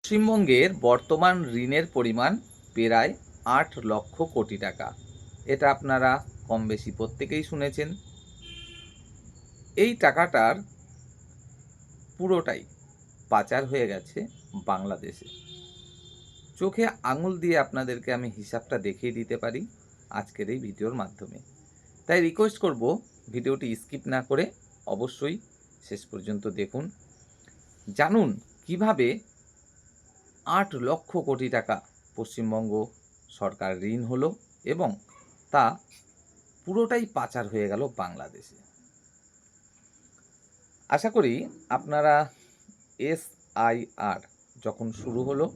পশ্চিমবঙ্গের বর্তমান ঋণের পরিমাণ প্রায় ৮ লক্ষ কোটি টাকা। এটা আপনারা কম বেশি প্রত্যেকেই শুনেছেন। এই টাকাটার পুরোটাই পাচার হয়ে গেছে বাংলাদেশে। চোখে আঙুল দিয়ে আপনাদেরকে আমি হিসাবটা দেখিয়ে দিতে পারি আজকের এই ভিডিওর মাধ্যমে। তাই রিকোয়েস্ট করব, ভিডিওটি স্কিপ না করে অবশ্যই শেষ পর্যন্ত দেখুন। জানুন কিভাবে ৮ লক্ষ কোটি টাকা পশ্চিমবঙ্গ সরকার ঋণ হলো এবং তা পুরোটাই পাচার হয়ে গেল বাংলাদেশে। আশা করি আপনারা SIR যখন শুরু হলো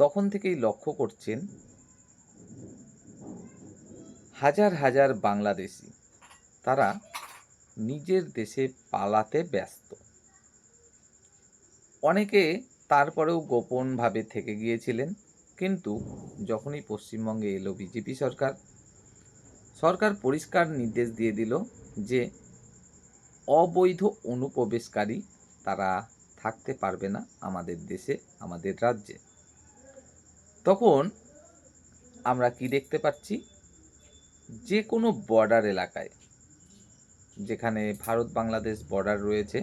তখন থেকেই লক্ষ্য করছেন হাজার হাজার বাংলাদেশি তারা নিজের দেশে পালাতে ব্যস্ত। অনেকে তারপরেও গোপনভাবে থেকে গিয়েছিলেন, কিন্তু যখনই পশ্চিমবঙ্গে এলো বিজেপি সরকার পরিষ্কার নির্দেশ দিয়ে দিল যে অবৈধ অনুপ্রবেশকারী তারা থাকতে পারবে না আমাদের দেশে, আমাদের রাজ্যে। তখন আমরা কি দেখতে পাচ্ছি, যে কোনো বর্ডার এলাকায়, যেখানে ভারত বাংলাদেশ বর্ডার রয়েছে,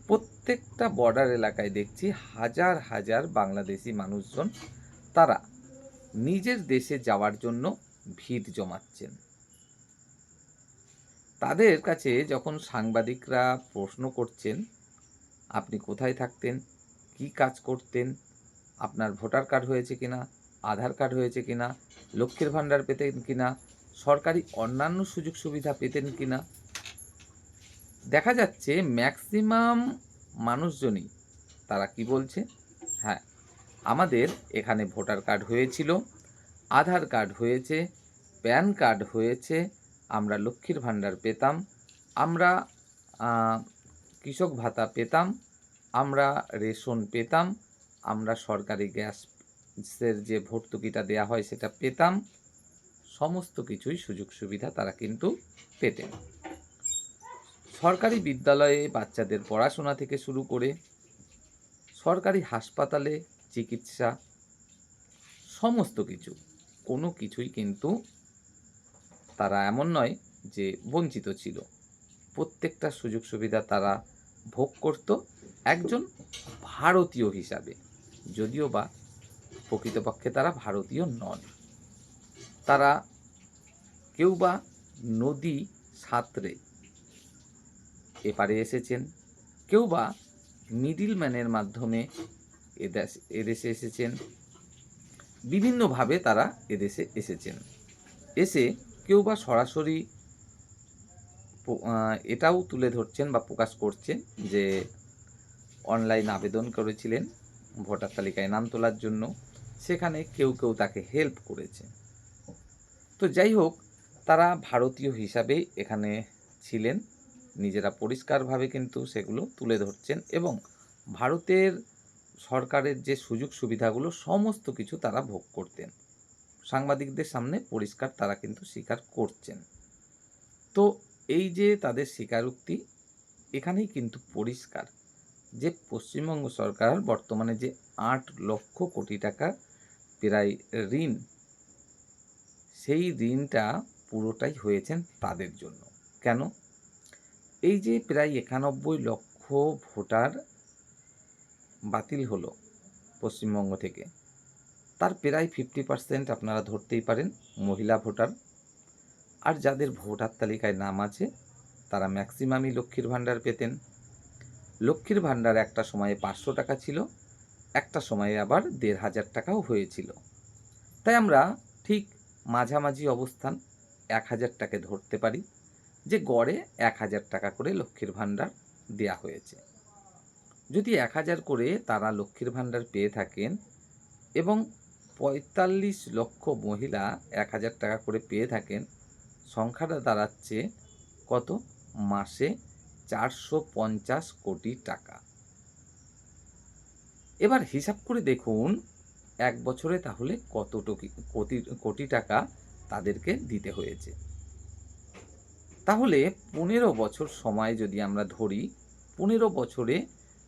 প্রত্যেকটা বর্ডার এলাকায় দেখছি হাজার হাজার বাংলাদেশি মানুষজন তারা নিজের দেশে যাওয়ার জন্য ভিড় জমাচ্ছেন। তাদের কাছে যখন সাংবাদিকরা প্রশ্ন করছেন, আপনি কোথায় থাকতেন, কি কাজ করতেন, আপনার ভোটার কার্ড হয়েছে কিনা, আধার কার্ড হয়েছে কিনা, লক্ষ্মীর ভাণ্ডার পেতেন কিনা, সরকারি অন্যান্য সুযোগ সুবিধা পেতেন কিনা, দেখা যাচ্ছে ম্যাক্সিমাম মানুষজনই তারা কি বলছে, হ্যাঁ আমাদের এখানে ভোটার কার্ড হয়েছিল, আধার কার্ড হয়েছে, প্যান কার্ড হয়েছে, আমরা লক্ষ্মীর ভাণ্ডার পেতাম, আমরা কৃষক ভাতা পেতাম, আমরা রেশন পেতাম, আমরা সরকারি গ্যাসের যে ভর্তুকিটা দেয়া হয় সেটা পেতাম, সমস্ত কিছুই সুযোগ সুবিধা তারা কিন্তু পেতেন। সরকারি বিদ্যালয়ে বাচ্চাদের পড়াশোনা থেকে শুরু করে সরকারি হাসপাতালে চিকিৎসা, সমস্ত কিছু, কোনো কিছুই কিন্তু তারা এমন নয় যে বঞ্চিত ছিল। প্রত্যেকটা সুযোগ সুবিধা তারা ভোগ করত একজন ভারতীয় হিসাবে, যদিও বা প্রকৃতপক্ষে তারা ভারতীয় নন। তারা কেউ বা নদী সাঁতরে এপারে এসেছেন, কেউ বা মিডিলম্যানের মাধ্যমে এদেশে এসেছেন, বিভিন্নভাবে তারা এদেশে এসেছেন। এসে কেউ বা সরাসরি এটাও তুলে ধরছেন বা প্রকাশ করছেন যে অনলাইন আবেদন করেছিলেন ভোটার তালিকায় নাম তোলার জন্য, সেখানে কেউ কেউ তাকে হেল্প করেছে। তো যাই হোক, তারা ভারতীয় হিসাবে এখানে ছিলেন, নিজেরা পরিষ্কারভাবে কিন্তু সেগুলো তুলে ধরছেন এবং ভারতের সরকারের যে সুযোগ সুবিধাগুলো সমস্ত কিছু তারা ভোগ করতেন। সাংবাদিকদের সামনে পরিষ্কার তারা কিন্তু স্বীকার করছেন। তো এই যে তাদের স্বীকারোক্তি, এখানেই কিন্তু পরিষ্কার যে পশ্চিমবঙ্গ সরকার বর্তমানে যে ৮ লক্ষ কোটি টাকা প্রায় ঋণ, সেই ঋণটা পুরোটাই হয়েছেন তাদের জন্য। কেন? এই যে প্রায় ৯১ লক্ষ ভোটার বাতিল হলো পশ্চিমবঙ্গ থেকে, তার প্রায় 50% আপনারা ধরতেই পারেন মহিলা ভোটার। আর যাদের ভোটার তালিকায় নাম আছে তারা ম্যাক্সিমামই লক্ষ্মীর ভাণ্ডার পেতেন। লক্ষ্মীর ভাণ্ডার একটা সময়ে ৫০০ টাকা ছিল, একটা সময়ে আবার ১৫০০ টাকাও হয়েছিল। তাই আমরা ঠিক মাঝামাঝি অবস্থান ১০০০ টাকা ধরতে পারি যে গড়ে ১০০০ টাকা করে লক্ষ্মীর ভাণ্ডার দেয়া হয়েছে। যদি ১০০০ করে তারা লক্ষ্মীর ভাণ্ডার পেয়ে থাকেন এবং ৪৫ লক্ষ মহিলা ১০০০ টাকা করে পেয়ে থাকেন, সংখ্যাটা দাঁড়াচ্ছে কত? মাসে ৪৫০ কোটি টাকা। এবার হিসাব করে দেখুন এক বছরে তাহলে কত কোটি টাকা তাদেরকে দিতে হয়েছে। তাহলে ১৫ বছর সময় যদি আমরা ধরি, ১৫ বছরে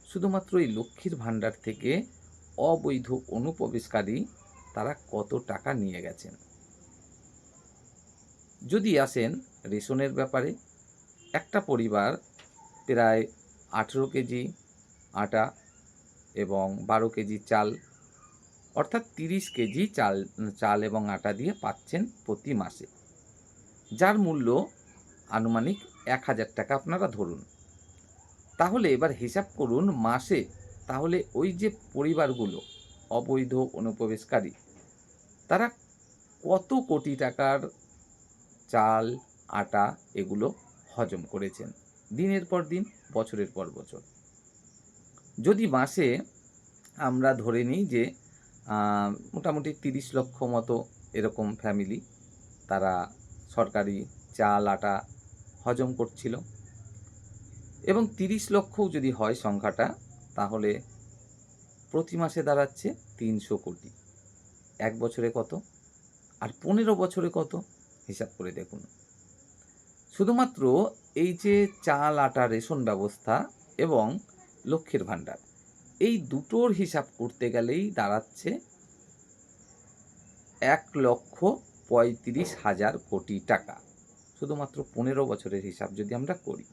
শুধুমাত্র এই লক্ষ্মীর ভাণ্ডার থেকে অবৈধ অনুপ্রবেশকারী তারা কত টাকা নিয়ে গেছেন। যদি আসেন রেশনের ব্যাপারে, একটা পরিবার প্রায় 18 কেজি আটা এবং 12 কেজি চাল, অর্থাৎ 30 কেজি চাল এবং আটা দিয়ে পাচ্ছেন প্রতি মাসে, যার মূল্য আনুমানিক 1000 টাকা আপনারা ধরুন। তাহলে এবার হিসাব করুন মাসে, তাহলে ওই যে পরিবারগুলো অবৈধ অনুপ্রবেশকারী তারা কত কোটি টাকার চাল, আটা এগুলো হজম করেছেন দিনের পর দিন, বছরের পর বছর। যদি মাসে আমরা ধরে নিই যে মোটামুটি 30 লক্ষ মতো এরকম ফ্যামিলি তারা সরকারি চাল, আটা হজম করছিল, এবং 30 লক্ষও যদি হয় সংখ্যাটা, তাহলে প্রতি মাসে দাঁড়াচ্ছে 300 কোটি। এক বছরে কত? আর 15 বছরে কত? হিসাব করে দেখুন। শুধুমাত্র এই যে চাল, আটা, রেশন ব্যবস্থা এবং লক্ষ্মীর ভাণ্ডার, এই দুটোর হিসাব করতে গেলেই দাঁড়াচ্ছে 1,35,000 কোটি টাকা। শুধুমাত্র 15 বছরের হিসাব যদি আমরা করি,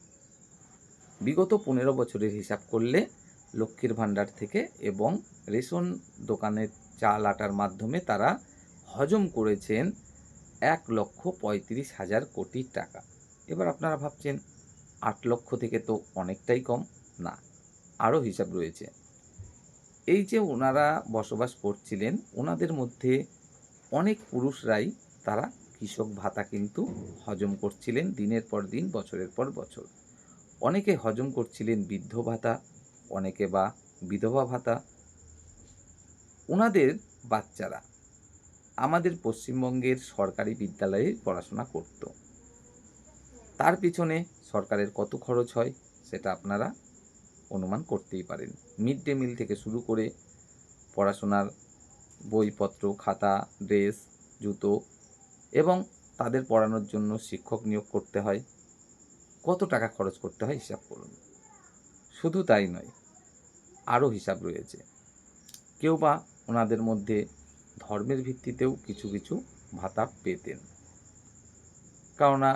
বিগত 15 বছরের হিসাব করলে লক্ষ্মীর ভাণ্ডার থেকে এবং রেশন দোকানের চাল, আটার মাধ্যমে তারা হজম করেছেন 1,35,000 কোটি টাকা। এবার আপনারা ভাবছেন 8 লক্ষ থেকে তো অনেকটাই কম। না, আরও হিসাব রয়েছে। এই যে ওনারা বসবাস করছিলেন, ওনাদের মধ্যে অনেক পুরুষরাই তারা কৃষক ভাতা কিন্তু হজম করছিলেন দিনের পর দিন, বছরের পর বছর। অনেকে হজম করছিলেন বৃদ্ধ ভাতা, অনেকে বা বিধবা ভাতা। ওনাদের বাচ্চারা আমাদের পশ্চিমবঙ্গের সরকারি বিদ্যালয়ে পড়াশোনা করত। তার পিছনে সরকারের কত খরচ হয় সেটা আপনারা অনুমান করতেই পারেন। মিড ডে মিল থেকে শুরু করে পড়াশোনার বইপত্র, খাতা, ড্রেস, জুতো এবং তাদের পড়ানোর জন্য শিক্ষক নিয়োগ করতে হয়। কত টাকা খরচ করতে হয় হিসাব করুন। শুধু তাই নয়, আরও হিসাব রয়েছে। কেউ বা ওনাদের মধ্যে ধর্মের ভিত্তিতেও কিছু কিছু ভাতা পেতেন, কেননা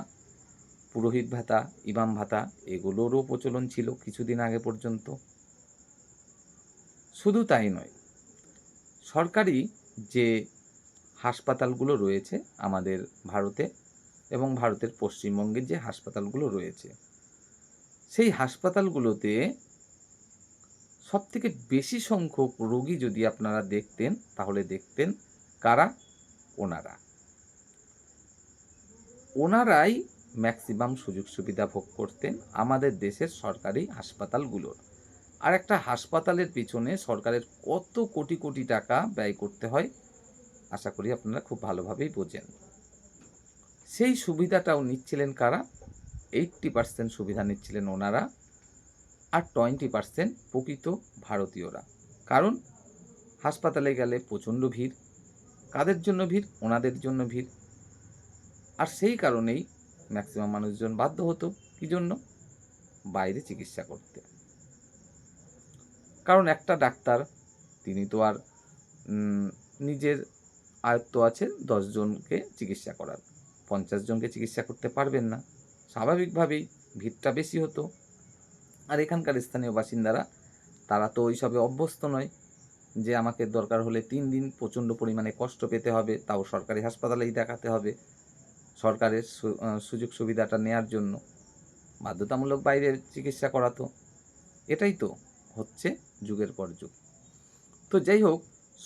পুরোহিত ভাতা, ইমাম ভাতা এগুলোরও প্রচলন ছিল কিছুদিন আগে পর্যন্ত। শুধু তাই নয়, সরকারি যে হাসপাতালগুলো রয়েছে আমাদের ভারতে এবং ভারতের পশ্চিমবঙ্গের যে হাসপাতালগুলো রয়েছে, সেই হাসপাতালগুলোতে সবথেকে বেশি সংখ্যক রোগী যদি আপনারা দেখতেন, তাহলে দেখতেন কারা? ওনারাই ম্যাক্সিমাম সুযোগ সুবিধা ভোগ করতেন আমাদের দেশের সরকারি হাসপাতালগুলোর। আর একটা হাসপাতালের পিছনে সরকারের কত কোটি কোটি টাকা ব্যয় করতে হয় আশা করি আপনারা খুব ভালোভাবেই বোঝেন। সেই সুবিধাটাও নিচ্ছিলেন কারা? 80% সুবিধা নিচ্ছিলেন ওনারা, আর 20% প্রকৃত ভারতীয়রা। কারণ হাসপাতালে গেলে প্রচণ্ড ভিড়। কাদের জন্য ভিড়? ওনাদের জন্য ভিড়। আর সেই কারণেই ম্যাক্সিমাম মানুষজন বাধ্য হতো কী জন্য? বাইরে চিকিৎসা করতে। কারণ একটা ডাক্তার তিনি তো আর নিজের আয়ত্ত আছে 10 জনকে চিকিৎসা করার, 50 জনকে চিকিৎসা করতে পারবেন না। স্বাভাবিকভাবেই ভিড়টা বেশি হতো। আর এখানকার স্থানীয় বাসিন্দারা তারা তো ওইসবে অভ্যস্ত নয় যে আমাকে দরকার হলে 3 দিন প্রচণ্ড পরিমাণে কষ্ট পেতে হবে, তাও সরকারি হাসপাতালেই দেখাতে হবে। সরকারের সুযোগ সুবিধাটা নেয়ার জন্য বাধ্যতামূলক বাইরে চিকিৎসা করাতো। এটাই তো হচ্ছে যুগের পর যুগ। তো যাই হোক,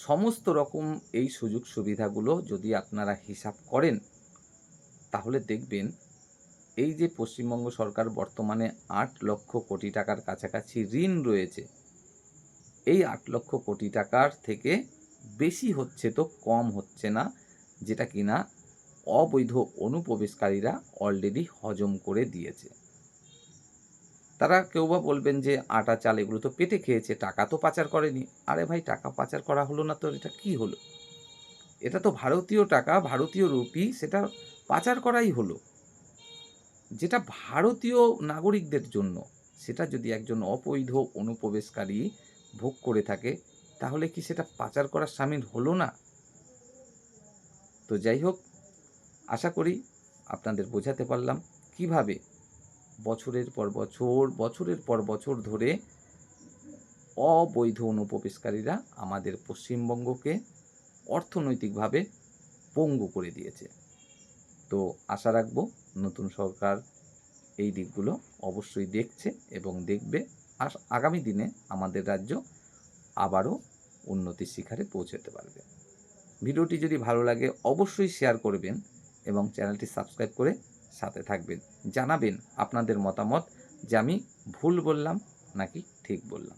সমস্ত রকম এই সুযোগ সুবিধাগুলো যদি আপনারা হিসাব করেন, তাহলে দেখবেন এই যে পশ্চিমবঙ্গ সরকার বর্তমানে 8 লক্ষ কোটি টাকার কাছাকাছি ঋণ রয়েছে, এই 8 লক্ষ কোটি টাকার থেকে বেশি হচ্ছে তো কম হচ্ছে না, যেটা কিনা অবৈধ অনুপ্রবেশকারীরা অলরেডি হজম করে দিয়েছে। তারা কেউ বা বলবেন যে আটা, চাল এগুলো তো পেটে খেয়েছে, টাকা তো পাচার করেনি। আরে ভাই, টাকা পাচার করা হলো না তো এটা কি হলো? এটা তো ভারতীয় টাকা, ভারতীয় রুপি, সেটা পাচার করাই হলো। যেটা ভারতীয় নাগরিকদের জন্য, সেটা যদি একজন অবৈধ অনুপ্রবেশকারী ভোগ করে থাকে, তাহলে কি সেটা পাচার করার শামিল হলো না? তো যাই হোক, আশা করি আপনাদের বোঝাতে পারলাম কিভাবে বছরের পর বছর, বছরের পর বছর ধরে অবৈধ অনুপ্রবেশকারীরা আমাদের পশ্চিমবঙ্গকে অর্থনৈতিকভাবে পঙ্গু করে দিয়েছে। তো আশা রাখব নতুন সরকার এই দিকগুলো অবশ্যই দেখছে এবং দেখবে, আর আগামী দিনে আমাদের রাজ্য আবারও উন্নতির শিখরে পৌঁছতে পারবে। ভিডিওটি যদি ভালো লাগে অবশ্যই শেয়ার করবেন এবং চ্যানেলটি সাবস্ক্রাইব করে সাথে থাকবেন। জানাবেন আপনাদের মতামত যে আমি ভুল বললাম নাকি ঠিক বললাম।